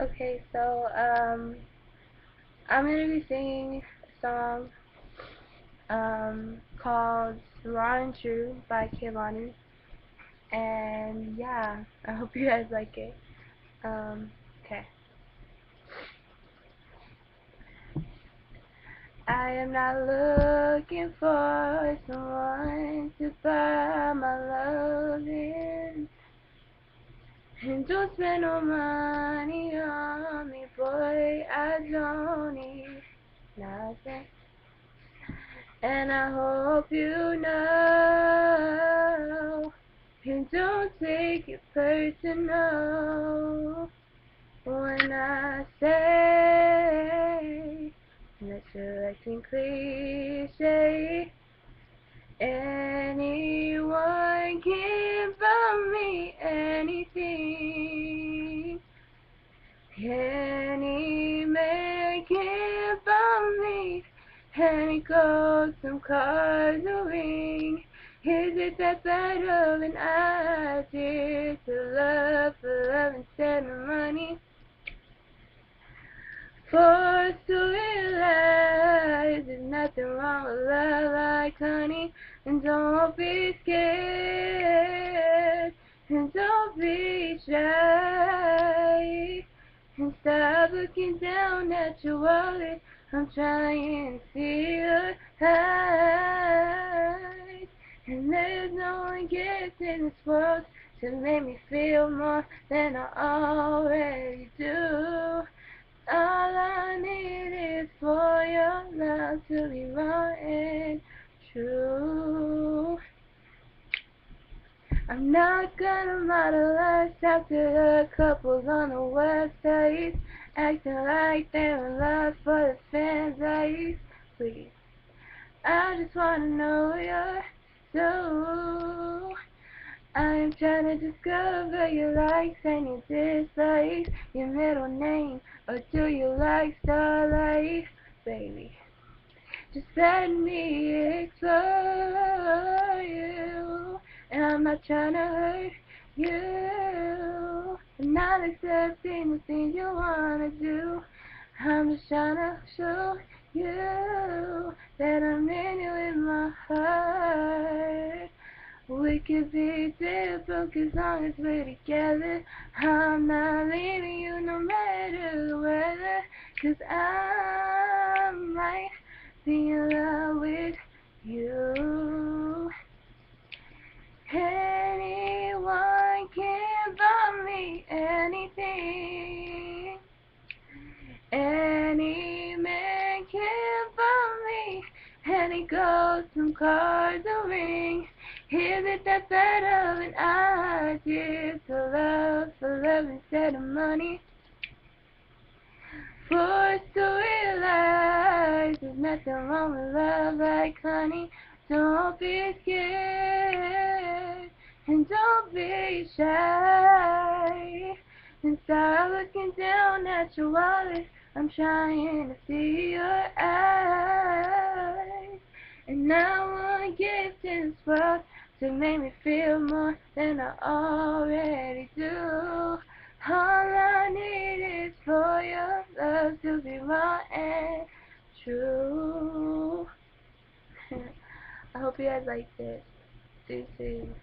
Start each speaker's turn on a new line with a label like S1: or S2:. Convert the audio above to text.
S1: Okay, so I'm gonna be singing a song called Raw and True by Kehlani, and yeah, I hope you guys like it. Okay. I am not looking for someone to buy my love in. And don't spend no money on me, boy, I don't need nothing. And I hope you know, and don't take it personal when I say that you're acting cliche. Anyone can buy me anything. Any man can buy me any gold, some cars, a ring. Is it that bad of an idea to love for love instead of money? Forced to realize there's nothing wrong with love like honey. And don't be scared, and don't be shy, and stop looking down at your wallet. I'm trying to see your eyes, and there's no one gets in this world to make me feel more than I already do. All I need is for your love to be raw and true. I'm not gonna model us after the couples on the website, acting like they're in love for the fan base. Please, I just wanna know you're so. I'm trying to discover your likes and your dislikes, your middle name, or do you like starlight, baby? Just let me explore you, and I'm not trying to hurt you. I'm not accepting the things you wanna do. I'm just trying to show you that I'm in you with my heart. We could be different as long as we're together. I'm not leaving you no matter the weather, 'cause I'm right be in love with you. Anyone can buy me anything. Any man can buy me any gold, some cars, a ring. Is it that bad of an idea to love for love instead of money? Forced to realize there's nothing wrong with love like honey. Don't be scared, and don't be shy, and start looking down at your wallet. I'm trying to see your eyes, and I want gifts in this world to make me feel more than I already do. All I need is for your love to be raw and true. I hope you guys liked it. See you soon.